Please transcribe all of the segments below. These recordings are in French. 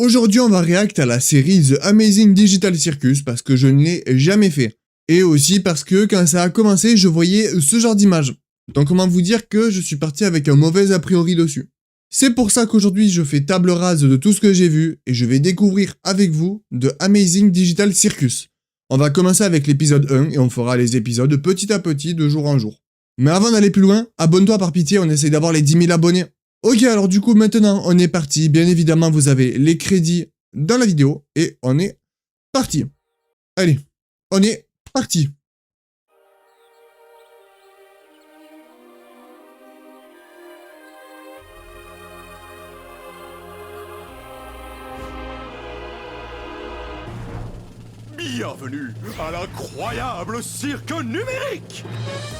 Aujourd'hui, on va react à la série The Amazing Digital Circus parce que je ne l'ai jamais fait. Et aussi parce que quand ça a commencé, je voyais ce genre d'image. Donc comment vous dire que je suis parti avec un mauvais a priori dessus. C'est pour ça qu'aujourd'hui, je fais table rase de tout ce que j'ai vu et je vais découvrir avec vous The Amazing Digital Circus. On va commencer avec l'épisode 1 et on fera les épisodes petit à petit de jour en jour. Mais avant d'aller plus loin, abonne-toi par pitié, on essaye d'avoir les 10 000 abonnés. Ok, alors du coup, maintenant, on est parti. Bien évidemment, vous avez les crédits dans la vidéo et on est parti. Allez, on est parti. Bienvenue à l'incroyable cirque numérique.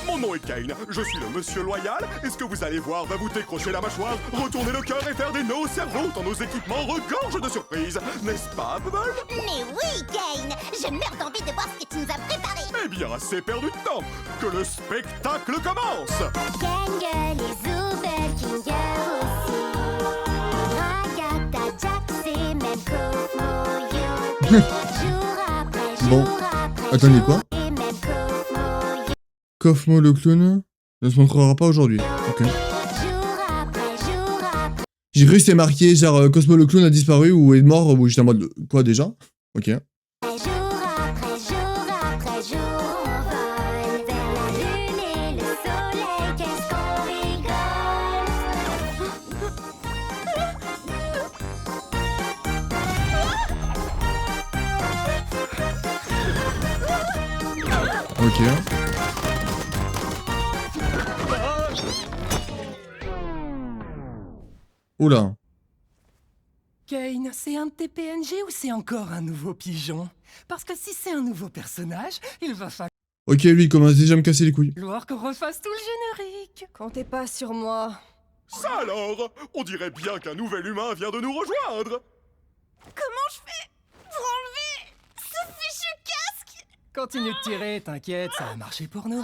Mon nom est Kane, je suis le monsieur loyal, et ce que vous allez voir va vous décrocher la mâchoire, retourner le cœur et faire des nœuds au cerveau tant nos équipements regorgent de surprises. N'est-ce pas, Bubble? Mais oui, Kane! Je meurs d'envie de voir ce que tu nous as préparé! Eh bien, assez perdu de temps, que le spectacle commence. Kangol et Zoubel, Kinger aussi. Ragata, Jax et même Cosmo, jour après jour Bon, après attendez jour, quoi? et même Cosmo, Kofmo le clown ne se montrera pas aujourd'hui. Ok. jour après jour après J'ai cru que c'était marqué genre Cosmo le clown a disparu ou est mort ou j'étais en mode quoi déjà? Ok. jour après jour après jour, on vole vers la lune et le soleil, qu'est-ce qu'on rigole! Ok. Oula. Kane, c'est un de tes PNG ou c'est encore un nouveau pigeon? Parce que si c'est un nouveau personnage, il va Ok, lui il commence déjà à me casser les couilles. falloir qu'on refasse tout le générique. Comptez pas sur moi. Ça alors, on dirait bien qu'un nouvel humain vient de nous rejoindre. Comment je fais pour enlever ce fichu casque? Continue de tirer, t'inquiète, ça a marché pour nous.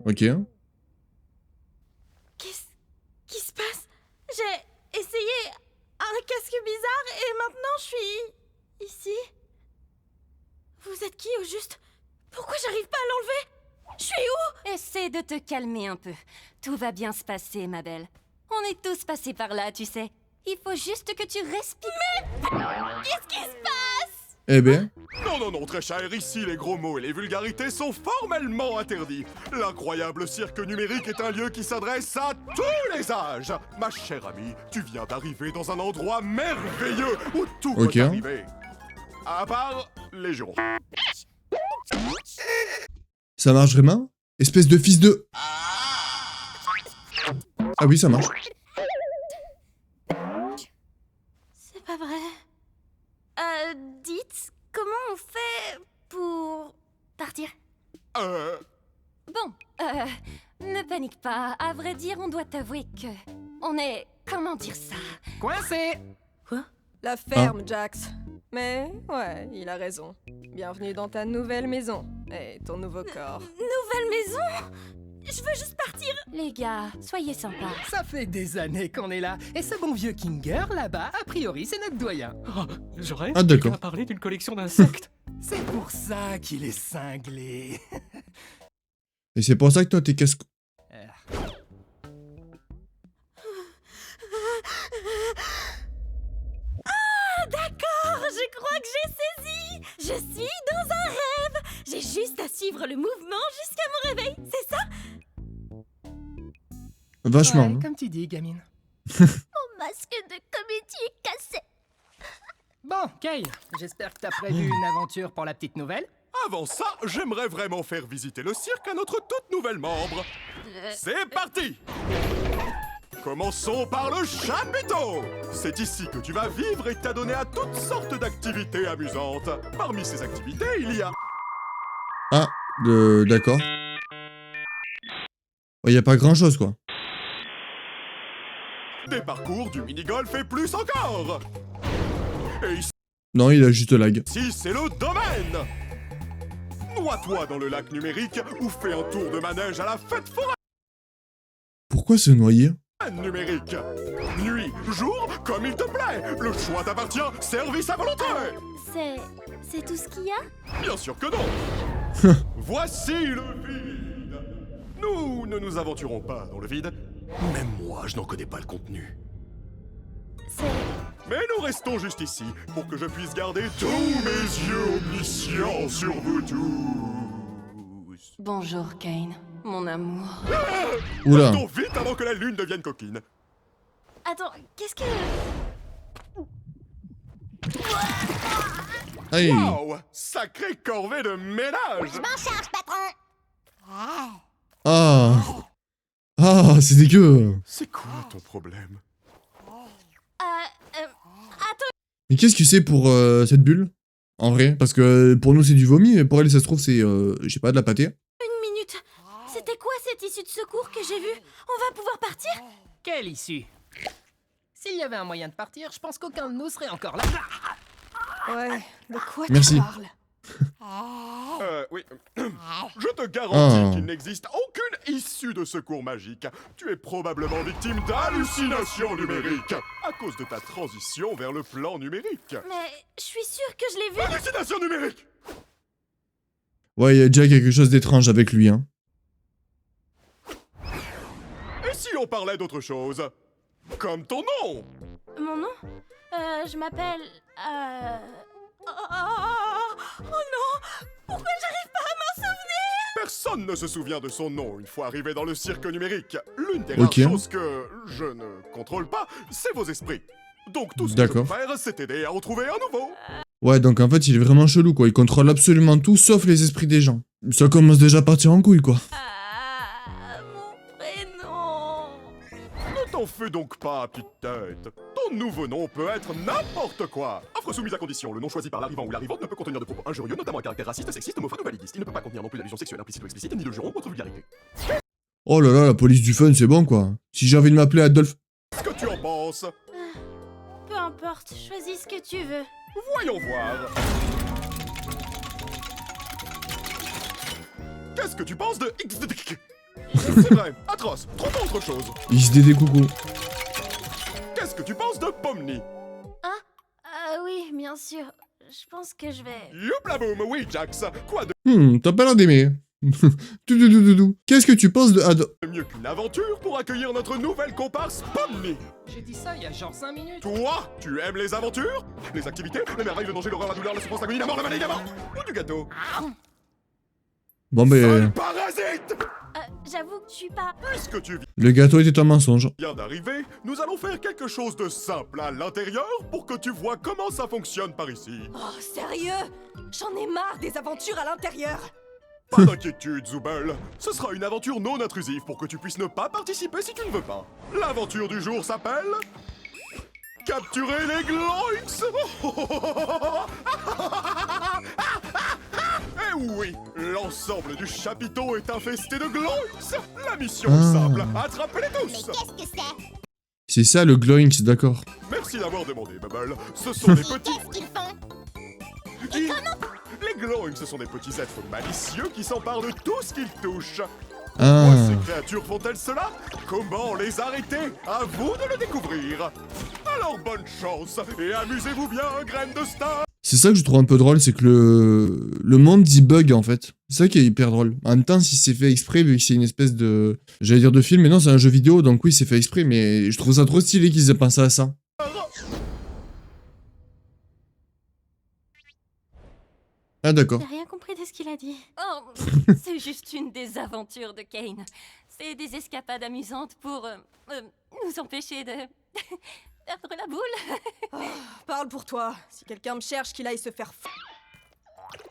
Ok. Qu'est-ce qui se passe? J'ai essayé un casque bizarre et maintenant je suis ici. Vous êtes qui au juste? Pourquoi j'arrive pas à l'enlever? Je suis où? Essaie de te calmer un peu. Tout va bien se passer, ma belle. On est tous passés par là, tu sais. Il faut juste que tu respires. Qu'est-ce qui se passe? Eh ben. Non, très cher, ici les gros mots et les vulgarités sont formellement interdits. L'incroyable cirque numérique est un lieu qui s'adresse à tous les âges. Ma chère amie, tu viens d'arriver dans un endroit merveilleux où tout Ok. peut arriver. À part les jours. Ça marche vraiment? Espèce de fils de... Ah oui, ça marche. C'est pas vrai. Dites, comment on fait pour partir? Bon, ne panique pas. À vrai dire, on doit t'avouer que... On est... Comment dire ça? Coincé! La ferme, Jax. Mais ouais, il a raison. Bienvenue dans ta nouvelle maison et ton nouveau corps. Nouvelle maison? Je veux juste partir. Les gars, soyez sympas. Ça fait des années qu'on est là, et ce bon vieux Kinger, là-bas, a priori, c'est notre doyen. J'aurais Ah, d'accord. parler d'une collection d'insectes. C'est pour ça qu'il est cinglé. Et c'est pour ça que toi t'es casse... D'accord, je crois que j'ai saisi. Je suis dans un rêve. J'ai juste à suivre le mouvement jusqu'à mon réveil, c'est ça? Vachement. Ouais, hein. comme tu dis, gamine. Mon masque de comédie est cassé. Bon, Kay, j'espère que t'as prévu une aventure pour la petite nouvelle. Avant ça, j'aimerais vraiment faire visiter le cirque à notre toute nouvelle membre. C'est parti! Commençons par le chapiteau! C'est ici que tu vas vivre et t'adonner à toutes sortes d'activités amusantes. Parmi ces activités, il y a... Ah, d'accord. Il y a pas grand chose quoi. des parcours, du mini-golf et plus encore! Et ici, Non, il a juste lag. c'est le domaine! Noie-toi dans le lac numérique ou fais un tour de manège à la fête foraine! Pourquoi se noyer? semaine numérique. Nuit, jour, comme il te plaît. Le choix t'appartient, service à volonté. C'est tout ce qu'il y a? Bien sûr que non. Voici le vide. Nous ne nous aventurons pas dans le vide. Même moi, je n'en connais pas le contenu. C'est... Mais nous restons juste ici pour que je puisse garder tous mes yeux omniscients sur vous tous. Bonjour, Kane, mon amour. Oula. Partons vite avant que la lune devienne coquine. Attends, qu'est-ce que... Aïe. Wow, sacrée corvée de ménage. M'en charge, patron. Ah. Ah, c'est dégueu. C'est quoi ton problème? Attends, Mais qu'est-ce que c'est pour cette bulle? En vrai, parce que pour nous c'est du vomi, mais pour elle ça se trouve c'est, je sais pas, de la pâtée. une minute. C'était quoi cette issue de secours que j'ai vue? On va pouvoir partir? Quelle issue? S'il y avait un moyen de partir, je pense qu'aucun de nous serait encore là. Ouais, de quoi Merci. tu parles? Oui. Je te garantis Ah. qu'il n'existe aucune issue de secours magique. Tu es probablement victime d'hallucinations numériques à cause de ta transition vers le plan numérique. Mais je suis sûre que je l'ai vue. Hallucination numérique! Ouais, il y a déjà quelque chose d'étrange avec lui, hein. Et si on parlait d'autre chose? Comme ton nom! Mon nom? Je m'appelle... Oh non! Pourquoi j'arrive pas à m'en souvenir? Personne ne se souvient de son nom une fois arrivé dans le cirque numérique. L'une des Ok. rares choses que je ne contrôle pas, c'est vos esprits. Donc tout ce que je peux D'accord. faire, c'est t'aider à en trouver un nouveau. Ouais, donc en fait il est vraiment chelou quoi, il contrôle absolument tout sauf les esprits des gens. Ça commence déjà à partir en couille quoi. Mon prénom... Ne t'en fais donc pas, petite tête. Ton nouveau nom peut être n'importe quoi. Offre soumise à condition. Le nom choisi par l'arrivant ou l'arrivante ne peut contenir de propos injurieux, notamment à caractère raciste, sexiste, homophobe ou validiste. Il ne peut pas contenir non plus d'allusions sexuelles implicites ou explicites, ni de jurons ou autre vulgarité. Oh là là, la police du fun c'est bon quoi. Si j'ai envie de m'appeler Adolphe... Qu'est-ce que tu en penses? Peu importe, choisis ce que tu veux. Voyons voir. Qu'est-ce que tu penses de XDDK? C'est vrai, atroce, trop pas autre chose. XDD coucou. Qu'est-ce que tu penses de Pomni? Oui, bien sûr. Je pense que je vais... Youpla boum, oui Jax. Quoi de T'as pas l'air d'aimer. Tout. Qu'est-ce que tu penses de Ad... mieux qu'une aventure pour accueillir notre nouvelle comparse Pomni? J'ai dit ça il y a genre 5 minutes. Toi, tu aimes les aventures? Les activités? Les merveilles, le danger, l'horreur, la douleur, la souffrance, l'agonie, la mort, la maladie, la mort? Ou du gâteau? Bon ben... Sale parasite! J'avoue que je suis pas... Puisque tu Le gâteau était un mensonge. viens d'arriver, nous allons faire quelque chose de simple à l'intérieur pour que tu vois comment ça fonctionne par ici. Oh, sérieux? J'en ai marre des aventures à l'intérieur. Pas d'inquiétude, Zoubel. Ce sera une aventure non intrusive pour que tu puisses ne pas participer si tu ne veux pas. L'aventure du jour s'appelle... Capturer les Gloinks. Eh oui, l'ensemble du chapiteau est infesté de Gloinks. La mission est simple, attrapez-les Mais tous. qu'est-ce que c'est? C'est ça le Gloinks, d'accord. Merci d'avoir demandé, Bubble. Ce sont des petits... Qu'est-ce qu'ils font? Les Gloinks, ce sont des petits êtres malicieux qui s'emparent de tout ce qu'ils touchent. Ah. Pourquoi ces créatures font-elles cela? Comment les arrêter? À vous de le découvrir. Alors bonne chance et amusez-vous bien, graine de star. C'est ça que je trouve un peu drôle, c'est que le monde dit bug en fait. C'est ça qui est hyper drôle. En même temps, si c'est fait exprès, vu que c'est une espèce de... J'allais dire de film, mais non, c'est un jeu vidéo, donc oui, c'est fait exprès, mais je trouve ça trop stylé qu'ils aient pensé à ça. Ah d'accord. J'ai rien compris de ce qu'il a dit. Oh, c'est juste une des aventures de Kane. C'est des escapades amusantes pour nous empêcher de perdre la boule. Parle pour toi. Si quelqu'un me cherche, qu'il aille se faire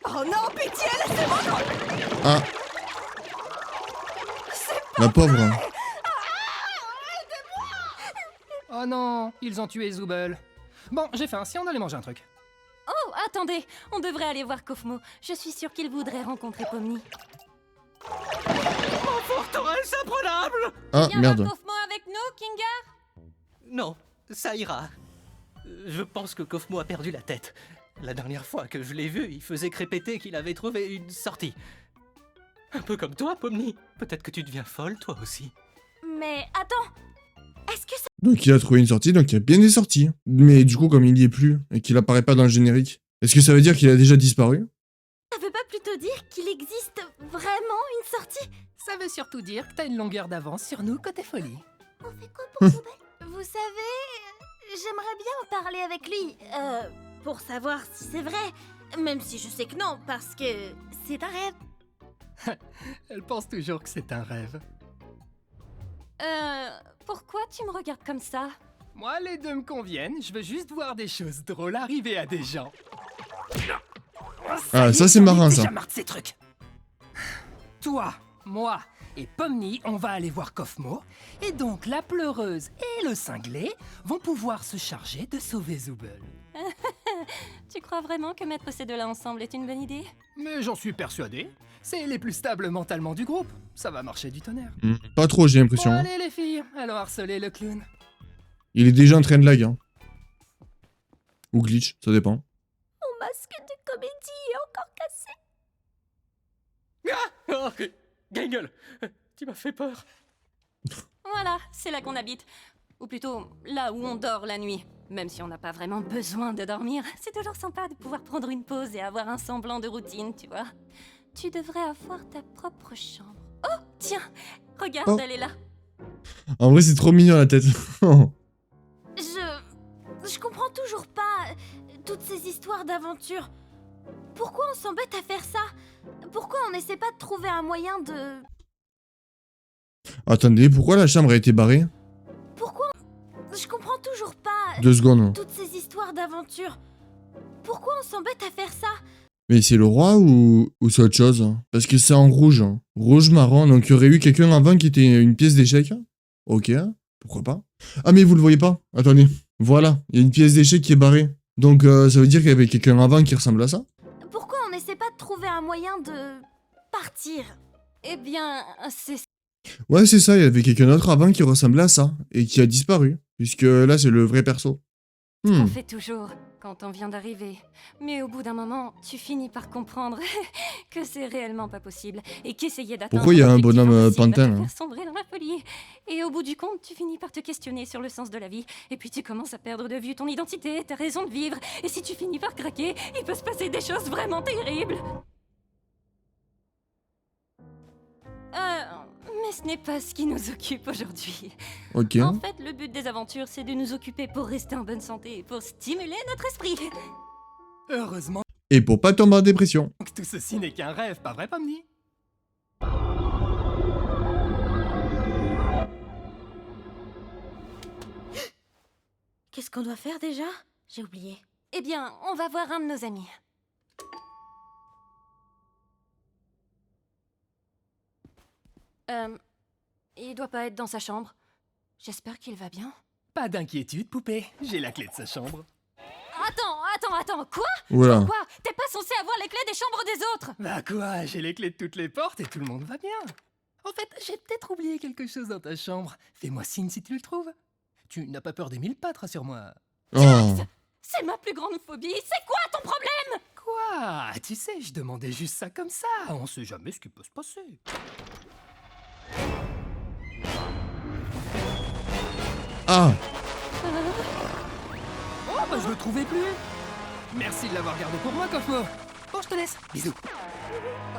Oh non, pitié, laissez-moi. Ah. La pauvre. Hein. Oh non, ils ont tué Zoubel. Bon, j'ai faim, si on allait manger un truc. Oh, attendez, on devrait aller voir Kofmo. Je suis sûre qu'il voudrait rencontrer Pomni. Forteresse imprenable! Ah Viens merde. voir Kofmo avec nous, Kinga? Non, ça ira. Je pense que Kofmo a perdu la tête. La dernière fois que je l'ai vu, il faisait crépéter qu'il avait trouvé une sortie. Un peu comme toi, Pomni. Peut-être que tu deviens folle, toi aussi. Mais attends. Est-ce que ça Donc il a trouvé une sortie, donc il y a bien des sorties. Mais du coup, comme il y est plus, et qu'il apparaît pas dans le générique, est-ce que ça veut dire qu'il a déjà disparu? veut pas plutôt dire qu'il existe vraiment une sortie? Ça veut surtout dire que t'as une longueur d'avance sur nous côté folie. On fait quoi pour Soubel? Vous savez, j'aimerais bien en parler avec lui. Pour savoir si c'est vrai. Même si je sais que non, parce que c'est un rêve. Elle pense toujours que c'est un rêve. Pourquoi tu me regardes comme ça? Moi, les deux me conviennent, je veux juste voir des choses drôles arriver à des gens. Ah, y est, ça, c'est j'en ai marrant, déjà ça. marre de ces trucs. Toi, moi et Pomni, on va aller voir Kofmo, et donc la pleureuse et le cinglé vont pouvoir se charger de sauver Zoubel. Tu crois vraiment que mettre ces deux-là ensemble est une bonne idée? Mais j'en suis persuadé, c'est les plus stables mentalement du groupe, ça va marcher du tonnerre. Pas trop, j'ai Bon, l'impression. Hein. allez les filles, allons harceler le clown. Il est déjà en train de lag. Hein. Ou glitch, ça dépend. Mon masque de comédie est encore cassé. Oh, Gangle, tu m'as fait peur. Voilà, c'est là qu'on habite. Ou plutôt, là où on dort la nuit. Même si on n'a pas vraiment besoin de dormir, c'est toujours sympa de pouvoir prendre une pause et avoir un semblant de routine, tu vois. Tu devrais avoir ta propre chambre. Oh, tiens, regarde, Oh. elle est là. En vrai, c'est trop mignon la tête. Je comprends toujours pas toutes ces histoires d'aventure. Pourquoi on s'embête à faire ça? Pourquoi on n'essaie pas de trouver un moyen de... Attendez, pourquoi la chambre a été barrée? Pourquoi Je comprends toujours pas 2 secondes. toutes ces histoires d'aventure. Pourquoi on s'embête à faire ça? Mais c'est le roi ou c'est autre chose? Parce que c'est en rouge. Hein. Rouge marron, donc il y aurait eu quelqu'un avant qui était une pièce d'échec. Ok, pourquoi pas. Ah mais vous le voyez pas? Attendez. Voilà, il y a une pièce d'échec qui est barrée. Donc ça veut dire qu'il y avait quelqu'un avant qui ressemble à ça? Pourquoi on n'essaie pas de trouver un moyen de... partir? Eh bien, c'est... Ouais, c'est ça, il y avait quelqu'un d'autre avant qui ressemblait à ça, et qui a disparu, puisque là, c'est le vrai perso. On fait toujours quand on vient d'arriver. Mais au bout d'un moment, tu finis par comprendre que c'est réellement pas possible et qu'essayer d'atteindre... Pourquoi il y a un l'objectif bonhomme, impossible va te pantin, là faire sombrer dans la folie. Et au bout du compte, tu finis par te questionner sur le sens de la vie. Et puis tu commences à perdre de vue ton identité, ta raison de vivre. Et si tu finis par craquer, il peut se passer des choses vraiment terribles. Mais ce n'est pas ce qui nous occupe aujourd'hui. Ok. En fait, le but des aventures, c'est de nous occuper pour rester en bonne santé et pour stimuler notre esprit. Heureusement Et pour pas tomber en dépression. que tout ceci n'est qu'un rêve, pas vrai Pomni? Qu'est-ce qu'on doit faire déjà? J'ai oublié. Eh bien, on va voir un de nos amis. Il doit pas être dans sa chambre. J'espère qu'il va bien. Pas d'inquiétude, poupée, j'ai la clé de sa chambre. Attends, quoi? Voilà. Quoi? T'es pas censé avoir les clés des chambres des autres? Bah quoi, j'ai les clés de toutes les portes et tout le monde va bien. En fait, j'ai peut-être oublié quelque chose dans ta chambre. Fais-moi signe si tu le trouves. Tu n'as pas peur des 1000 pattes, rassure-moi. Oh. C'est ma plus grande phobie. C'est quoi ton problème? Quoi? Tu sais, je demandais juste ça comme ça. On sait jamais ce qui peut se passer. Ah. Oh, bah je le trouvais plus. Merci de l'avoir gardé pour moi, Kofmo. Bon, je te laisse. Bisous.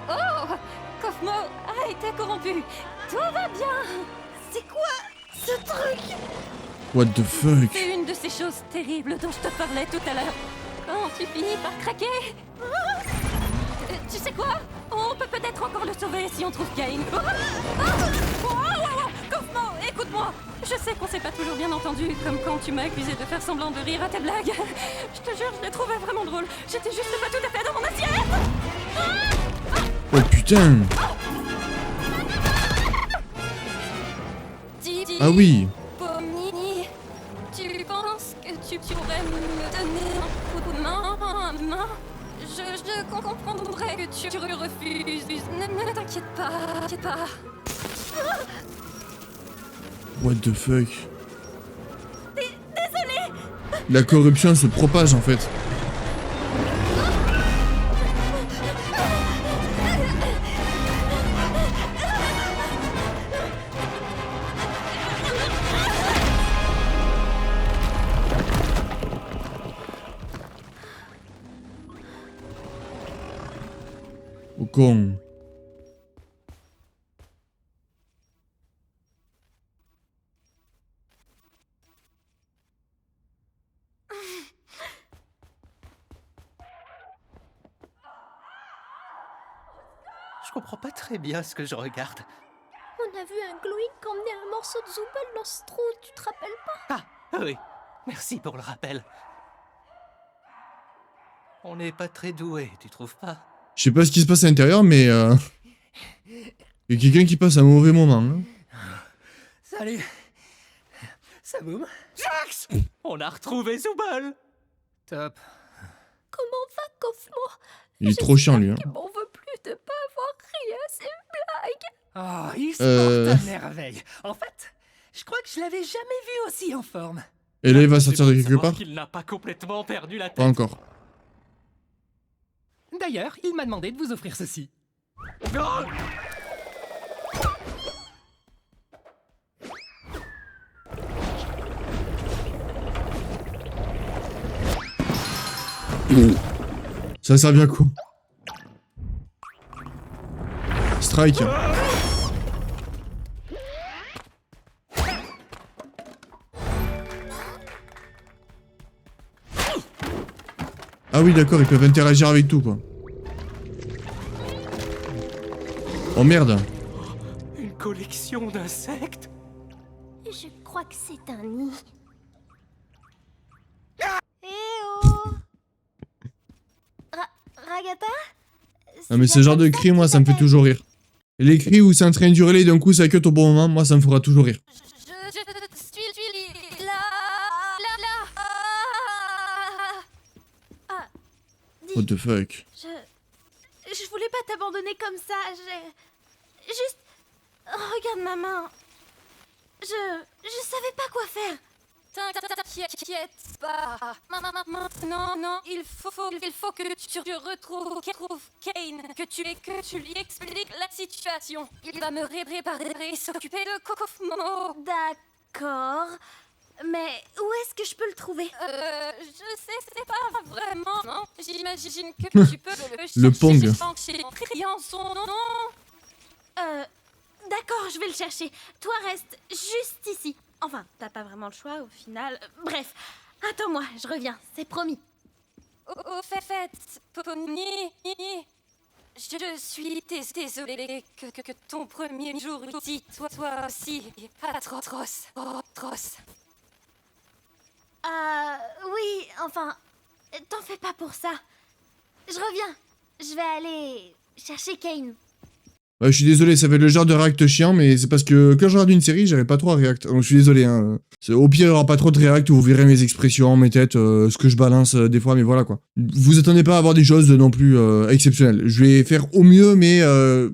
Oh, Kofmo a été corrompu. Tout va bien. C'est quoi ce truc? What the fuck? C'est une de ces choses terribles dont je te parlais tout à l'heure. Quand tu finis par craquer. Tu sais quoi? On peut peut-être encore le sauver si on trouve Cain. Kofmo, écoute-moi. Je sais qu'on s'est pas toujours bien entendu, comme quand tu m'as accusé de faire semblant de rire à tes blagues. Je te jure, je les trouvais vraiment drôles. J'étais juste pas tout à fait dans mon assiette. Oh putain. Ah oui. Pomni, tu penses que tu pourrais me donner un coup de main? Je comprendrais que tu refuses. Ne t'inquiète pas. What the fuck? Désolé. La corruption se propage en fait. Cocon. Je comprends pas très bien ce que je regarde. On a vu un Gloink emmener un morceau de Zooble dans ce trou, tu te rappelles pas? Ah, oui. Merci pour le rappel. On n'est pas très doués, tu trouves pas? Je sais pas ce qui se passe à l'intérieur, mais il y a quelqu'un qui passe un mauvais moment. Hein. Salut. Saboum. Jax! On a retrouvé Zooble! Top. Comment va Kofmo? Il est trop chiant, lui. Hein. Il m'en veut plus de pas avoir ri à ses blagues. Oh, il se porte à merveille. En fait, je crois que je l'avais jamais vu aussi en forme. Et là, il va sortir de C'est quelque bon de part? savoir qu'il n'a pas complètement perdu la tête. Pas encore. D'ailleurs, il m'a demandé de vous offrir ceci. Oh! Ça sert bien à quoi? Strike. Ah oui, d'accord, ils peuvent interagir avec tout, quoi. Oh merde. Une collection d'insectes? Je crois que c'est un nid. Eh oh! Ragata? Ah mais ce genre de cri, moi, ça me fait toujours rire. Et les cris où c'est en train d'hurler d'un coup ça cut au bon moment, moi, ça me fera toujours rire. Je suis là. Ah, What the fuck? je voulais pas t'abandonner comme ça. Juste, regarde ma main. Je savais pas quoi faire. T'inquiète pas. Maintenant, non, il faut que tu retrouves Kane, que tu lui expliques la situation. Il va me réparer et s'occuper de Kofmo. D'accord. Mais où est-ce que je peux le trouver? Je sais, c'est pas vraiment, non. J'imagine que tu peux Le Pong. chercher en criant son nom. D'accord, je vais le chercher. Toi, reste juste ici. Enfin, t'as pas vraiment le choix au final. Bref, attends-moi, je reviens, c'est promis. Au fait, Pony, je suis désolée que ton premier jour ici, toi aussi, atroce. Oui, enfin, t'en fais pas pour ça. Je reviens, je vais aller chercher Kane. Ouais, je suis désolé, ça fait le genre de react chiant, mais c'est parce que quand je regarde une série, j'arrive pas trop à react. Donc je suis désolé, hein. Au pire, il y aura pas trop de react, vous verrez mes expressions, mes têtes, ce que je balance des fois, mais voilà quoi. Vous attendez pas à avoir des choses non plus exceptionnelles. Je vais faire au mieux, mais je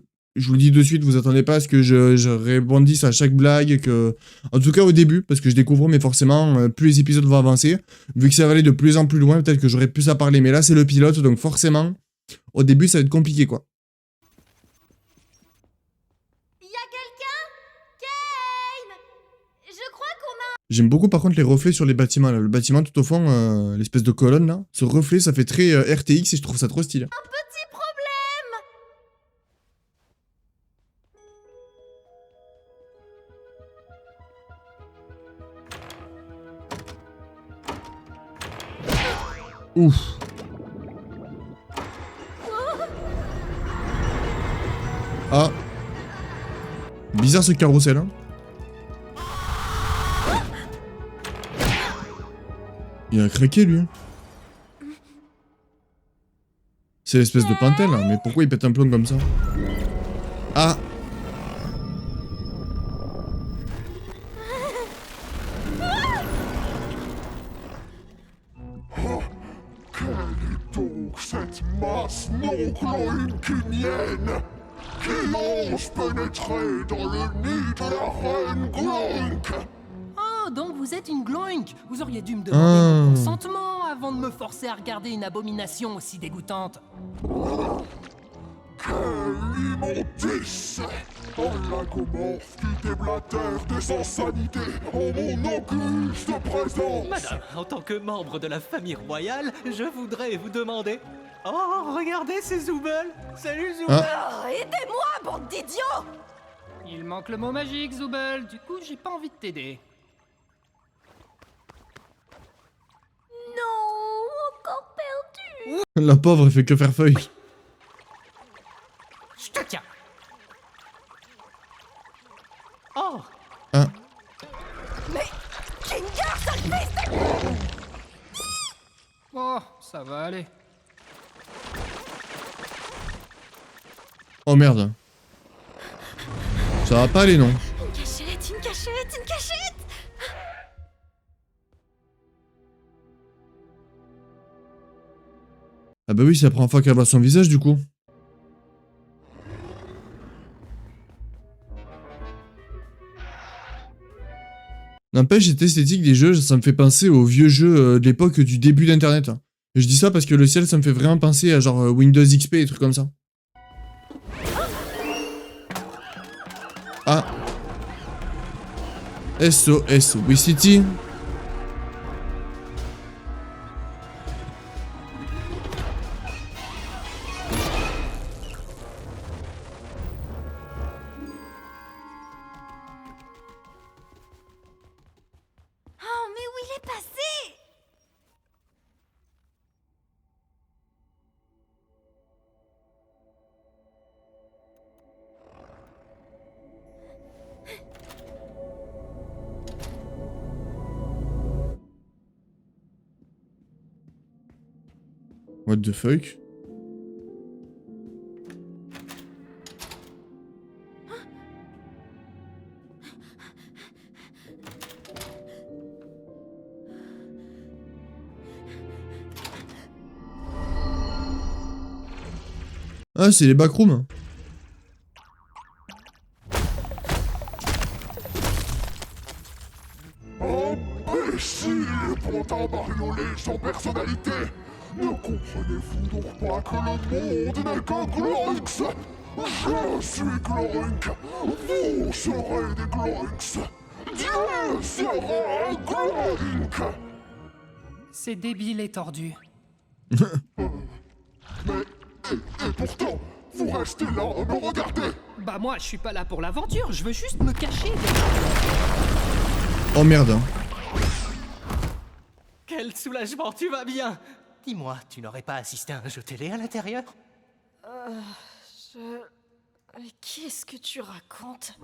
vous le dis de suite, vous attendez pas à ce que je rebondisse à chaque blague, que... En tout cas au début, parce que je découvre, mais forcément, plus les épisodes vont avancer, vu que ça va aller de plus en plus loin, peut-être que j'aurai plus à parler, mais là c'est le pilote, donc forcément, au début ça va être compliqué quoi. J'aime beaucoup par contre les reflets sur les bâtiments là. Le bâtiment tout au fond, l'espèce de colonne là. Ce reflet ça fait très RTX et je trouve ça trop stylé. Un petit problème. Ouf. Ah. Bizarre ce carrousel hein. Il a craqué lui. C'est l'espèce de pantel là, mais pourquoi il pète un plomb comme ça? Ah. Quelle est donc cette masse non-gloinkinienne qui ose pénétrer dans le nid de la reine Gloink? Oh, donc vous êtes une Gloink. Vous auriez dû me demander mon consentement avant de me forcer à regarder une abomination aussi dégoûtante. Quelle immondice! Un lagomorphe qui déblatère des insanités en mon auguste présence! Madame, en tant que membre de la famille royale, je voudrais vous demander Oh, regardez, c'est Zooble. Salut, Zooble. Ah. Oh, aidez-moi, bande d'idiots! Il manque le mot magique, Zooble. Du coup, j'ai pas envie de t'aider. Non, encore perdu! La pauvre, elle fait que faire feuille. Je te tiens. Oh, Ah. Mais Kingar, ça fait Oh, ça va aller. Oh merde. Ça va pas aller, non. Une cachette, une cachette, une cachette! Ah bah oui, c'est la première fois qu'elle voit son visage, du coup. N'empêche, cette esthétique des jeux, ça me fait penser aux vieux jeux de l'époque du début d'Internet. Et je dis ça parce que le ciel, ça me fait vraiment penser à genre Windows XP et trucs comme ça. Ah. SOS WeCity. Oh, mais où il est passé? What the fuck? Ah, c'est les backrooms. Imbécile, pantin bariolé sans personnalité. Ne comprenez-vous donc pas que le monde n'est qu'un Glorynx? Je suis Glorynx, vous serez des Glorynx. Dieu sera un Glorynx. C'est débile et tordu. Et pourtant, vous restez là à me regarder. Bah moi, je suis pas là pour l'aventure, je veux juste me cacher. Oh merde. quel soulagement, tu vas bien. Dis-moi, tu n'aurais pas assisté à un jeu télé à l'intérieur? Mais qu'est-ce que tu racontes?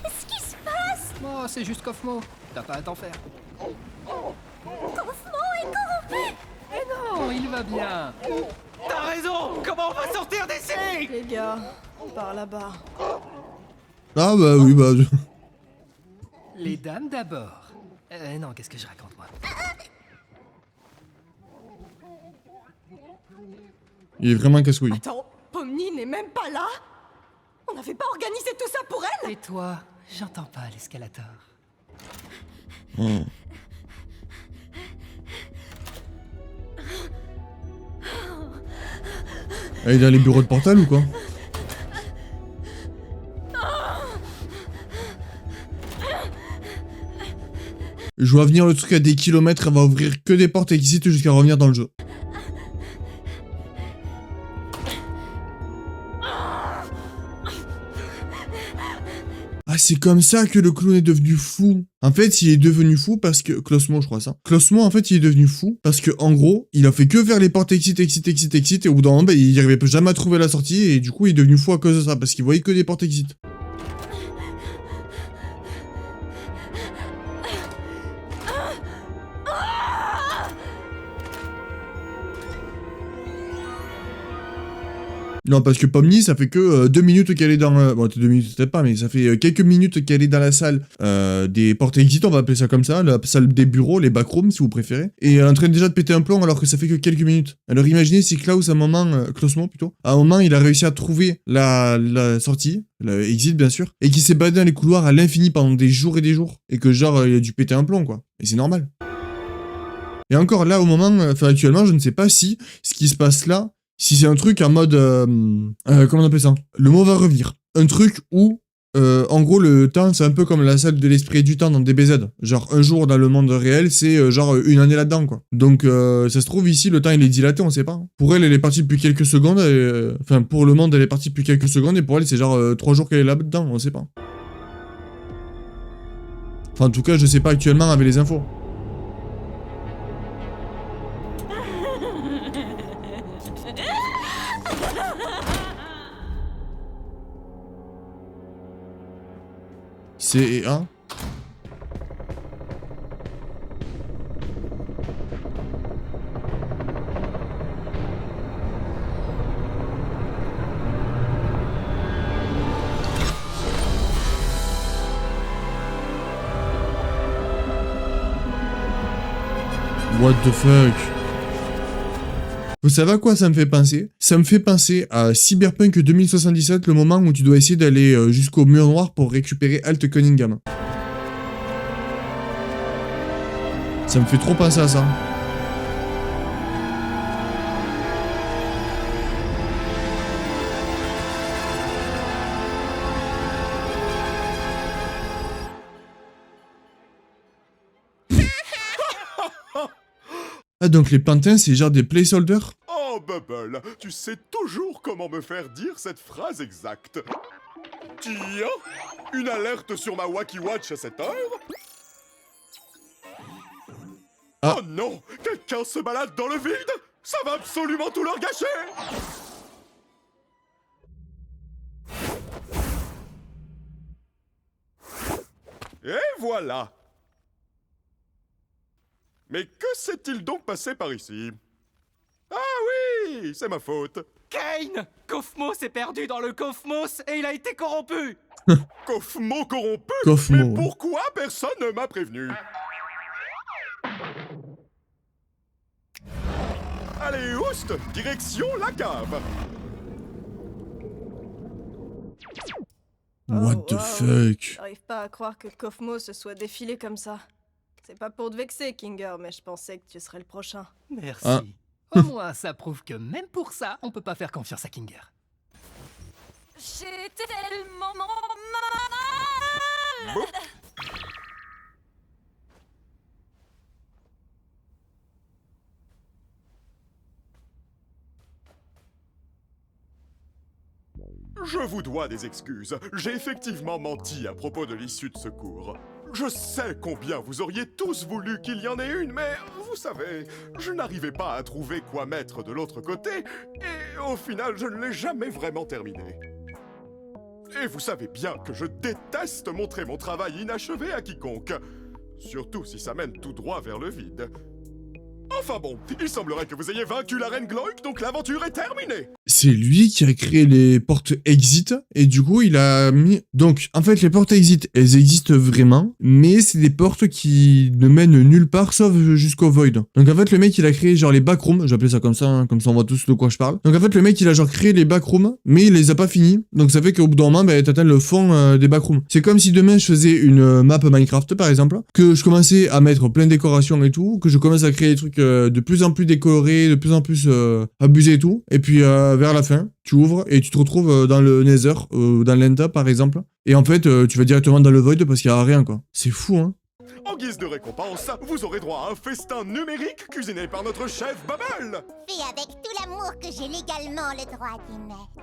Qu'est-ce qui se passe? Oh, c'est juste Kofmo. T'as pas à t'en faire. Kaufman est corrompu! Mais non, il va bien. T'as raison. Comment on va sortir d'ici? Les gars, par là-bas. Ah bah oui, bah... Les dames d'abord. Non, qu'est-ce que je raconte, moi? Il est vraiment casse-couille. Attends, Pomni n'est même pas là? On n'avait pas organisé tout ça pour elle? Et toi, j'entends pas l'escalator. Oh. Ah, il est dans les bureaux de Portal ou quoi? Je vois venir le truc à des kilomètres, elle va ouvrir que des portes exit jusqu'à revenir dans le jeu. Ah, c'est comme ça que le clown est devenu fou. En fait, il est devenu fou parce que... Closmo, je crois ça. Closmo, en fait, il est devenu fou parce que, en gros, il a fait que faire les portes exit, et au bout d'un moment, bah, il arrivait jamais à trouver la sortie, et du coup, il est devenu fou à cause de ça, parce qu'il voyait que des portes exit. Non, parce que Pomni, ça fait que 2 minutes qu'elle est dans... Bon, 2 minutes peut-être pas, mais ça fait quelques minutes qu'elle est dans la salle des portes exit, on va appeler ça comme ça, la salle des bureaux, les backrooms si vous préférez. Et elle est en train déjà de péter un plomb alors que ça fait que quelques minutes. Alors imaginez si Klaus, à un moment, Klausmo plutôt, à un moment il a réussi à trouver la sortie, le exit bien sûr, et qu'il s'est baladé dans les couloirs à l'infini pendant des jours et des jours. Et que genre, il a dû péter un plomb quoi. Et c'est normal. Et encore là, au moment, enfin actuellement, je ne sais pas si ce qui se passe là, si c'est un truc en mode... comment on appelle ça? Le mot va revenir. Un truc où En gros, le temps, c'est un peu comme la salle de l'esprit et du temps dans DBZ. Genre, un jour dans le monde réel, c'est genre une année là-dedans, quoi. Donc, ça se trouve, ici, le temps, il est dilaté, on sait pas. Pour elle est partie depuis quelques secondes. Enfin, pour le monde, elle est partie depuis quelques secondes. Et pour elle, c'est genre 3 jours qu'elle est là-dedans, on sait pas. Enfin, en tout cas, je sais pas actuellement avec les infos. C'est un. What the fuck? Vous savez à quoi ça me fait penser? Ça me fait penser à Cyberpunk 2077, le moment où tu dois essayer d'aller jusqu'au mur noir pour récupérer Alt Cunningham. Ça me fait trop penser à ça. Ah donc les pantins c'est genre des placeholders? Oh, Bubble, tu sais toujours comment me faire dire cette phrase exacte. Tiens, une alerte sur ma Wacky Watch à cette heure? Ah. Oh non, quelqu'un se balade dans le vide? Ça va absolument tout leur gâcher! Et voilà! Mais que s'est-il donc passé par ici? Ah oui, c'est ma faute. Kane! Kofmo s'est perdu dans le Kofmos et il a été corrompu! Kofmo corrompu? Kofmo, Mais ouais. pourquoi personne ne m'a prévenu? Allez, oust! Direction la cave! What the fuck? J'arrive pas à croire que Kofmo se soit défilé comme ça. C'est pas pour te vexer, Kinger, mais je pensais que tu serais le prochain. Merci. Ah. Au moins, ça prouve que même pour ça, on peut pas faire confiance à Kinger. J'ai tellement mal. Bon. Je vous dois des excuses. J'ai effectivement menti à propos de l'issue de secours. Je sais combien vous auriez tous voulu qu'il y en ait une, mais vous savez, je n'arrivais pas à trouver quoi mettre de l'autre côté, et au final, je ne l'ai jamais vraiment terminé. Et vous savez bien que je déteste montrer mon travail inachevé à quiconque, surtout si ça mène tout droit vers le vide. Enfin bon, il semblerait que vous ayez vaincu la reine Gloik, donc l'aventure est terminée. C'est lui qui a créé les portes exit et du coup il a mis... Donc en fait les portes exit elles existent vraiment mais c'est des portes qui ne mènent nulle part sauf jusqu'au void. Donc en fait le mec il a créé genre les backrooms, j'appelais ça comme ça hein, comme ça on voit tous de quoi je parle. Donc en fait le mec il a genre créé les backrooms mais il les a pas finis. Donc ça fait qu'au bout d'un moment bah, t'atteins le fond des backrooms. C'est comme si demain je faisais une map Minecraft par exemple, que je commençais à mettre plein de décorations et tout, que je commence à créer des trucs de plus en plus décolorés, de plus en plus abusés et tout. Et puis vers la fin, tu ouvres et tu te retrouves dans le Nether, dans l'Enda par exemple. Et en fait, tu vas directement dans le Void parce qu'il y a rien quoi. C'est fou hein. En guise de récompense, vous aurez droit à un festin numérique cuisiné par notre chef Bubble. Fait avec tout l'amour que j'ai légalement le droit d'y mettre.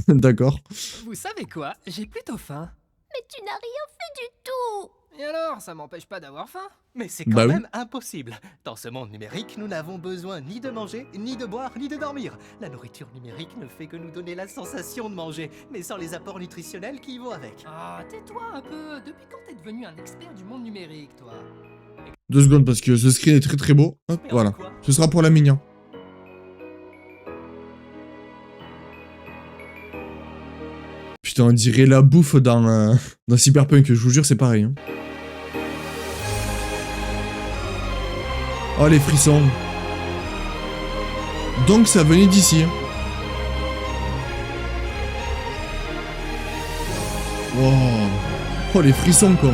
D'accord. Vous savez quoi? J'ai plutôt faim. Mais tu n'as rien fait du tout. Et alors, ça m'empêche pas d'avoir faim? Mais c'est quand Bah oui. même impossible. Dans ce monde numérique, nous n'avons besoin ni de manger, ni de boire, ni de dormir. La nourriture numérique ne fait que nous donner la sensation de manger, mais sans les apports nutritionnels qui y vont avec. Ah, tais-toi un peu. Depuis quand t'es devenu un expert du monde numérique, toi? 2 secondes parce que ce screen est très très beau. Hop, Mais en voilà. quoi? Ce sera pour la mignon. Putain, on dirait la bouffe dans Cyberpunk, je vous jure, c'est pareil. Hein. Oh, les frissons. Donc, ça venait d'ici. Hein. Wow. Oh, les frissons, quoi.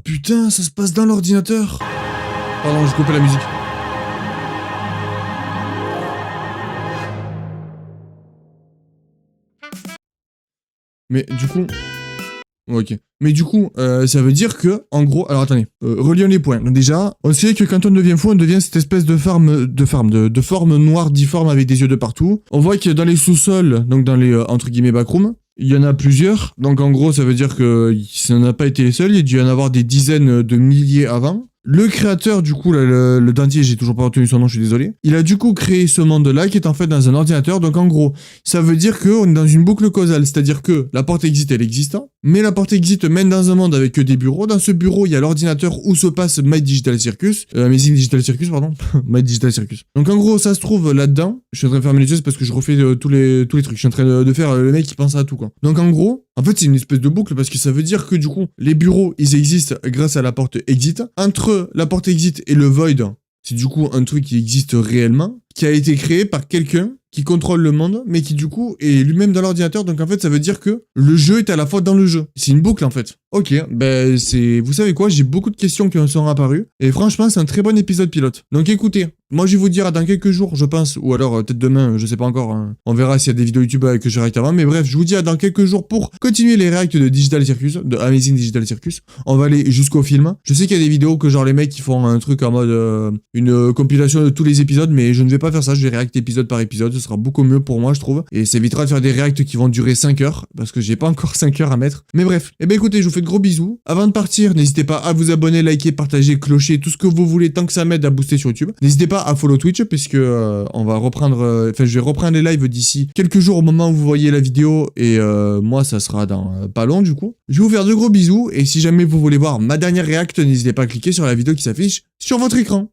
putain, ça se passe dans l'ordinateur. Pardon, j'ai coupé la musique. Mais du coup... Ok. Mais du coup, ça veut dire que, en gros... Alors attendez, relions les points. Donc déjà, on sait que quand on devient fou, on devient cette espèce de forme noire difforme avec des yeux de partout. On voit que dans les sous-sols, donc dans les, entre guillemets, backrooms, il y en a plusieurs. Donc en gros, ça veut dire que ça n'a pas été les seuls. Il y a dû y en avoir des dizaines de milliers avant. Le créateur, du coup, le dentier, j'ai toujours pas retenu son nom, je suis désolé. Il a du coup créé ce monde-là qui est en fait dans un ordinateur. Donc en gros, ça veut dire qu'on est dans une boucle causale. C'est-à-dire que la porte exit, elle existe. Mais la porte exit mène dans un monde avec que des bureaux. Dans ce bureau, il y a l'ordinateur où se passe My Digital Circus. Amazing Digital Circus, pardon. My Digital Circus. Donc en gros, ça se trouve là-dedans. Je suis en train de fermer les yeux parce que je refais tous les trucs. Je suis en train de faire le mec qui pense à tout, quoi. Donc en gros, en fait, c'est une espèce de boucle parce que ça veut dire que du coup, les bureaux, ils existent grâce à la porte exit. Entre la porte exit et le void, c'est du coup un truc qui existe réellement, qui a été créé par quelqu'un qui contrôle le monde, mais qui du coup est lui-même dans l'ordinateur. Donc en fait, ça veut dire que le jeu est à la fois dans le jeu. C'est une boucle en fait. Ok, ben c'est... Vous savez quoi, j'ai beaucoup de questions qui me sont apparues, et franchement, c'est un très bon épisode pilote. Donc écoutez, moi je vais vous dire dans quelques jours, je pense, ou alors peut-être demain, je sais pas encore, hein. On verra s'il y a des vidéos YouTube que je réacte avant, mais bref, je vous dis dans quelques jours pour continuer les réacts de Digital Circus, de Amazing Digital Circus. On va aller jusqu'au film. Je sais qu'il y a des vidéos que genre les mecs qui font un truc en mode une compilation de tous les épisodes, mais je ne vais pas faire ça, je vais réacter épisode par épisode, ce sera beaucoup mieux pour moi je trouve, et ça évitera de faire des réacts qui vont durer 5 heures, parce que j'ai pas encore 5 heures à mettre. Mais bref, et ben écoutez, je vous fais de gros bisous. Avant de partir, n'hésitez pas à vous abonner, liker, partager, clocher, tout ce que vous voulez, tant que ça m'aide à booster sur YouTube. N'hésitez pas à follow Twitch, puisque on va reprendre, enfin je vais reprendre les lives d'ici quelques jours au moment où vous voyez la vidéo, et moi ça sera dans pas long du coup. Je vais vous faire de gros bisous, et si jamais vous voulez voir ma dernière réact, n'hésitez pas à cliquer sur la vidéo qui s'affiche sur votre écran.